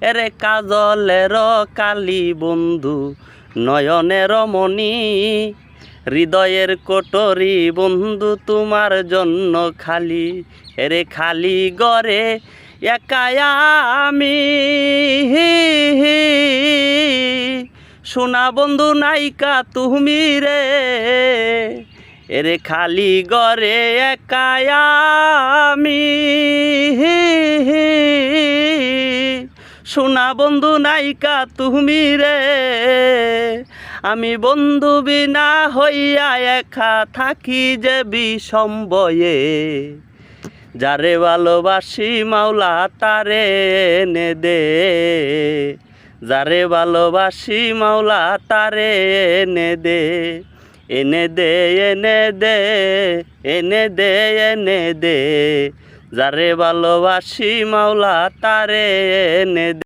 এরে কাজলের কালি বন্ধু নয়নের মণি হৃদয়ের কোটরি বন্ধু তোমার জন্য খালি এরে খালি গরে একা আমি সোনা বন্ধু নাইকা তুমি রে এরে খালি গরে একা আমি সোনা বন্ধু নাইকা তুমি রে আমি বন্ধু বিনা হইয়া একা থাকি যে বিষম্বয়ে যারে ভালোবাসি মাওলা তারে এনে দে যারে ভালোবাসি মাওলা তারে এনে দে এনে দে এনে দে এনে দে এনে দে যারে ভালোবাসি মাওলা তারে এনে দে।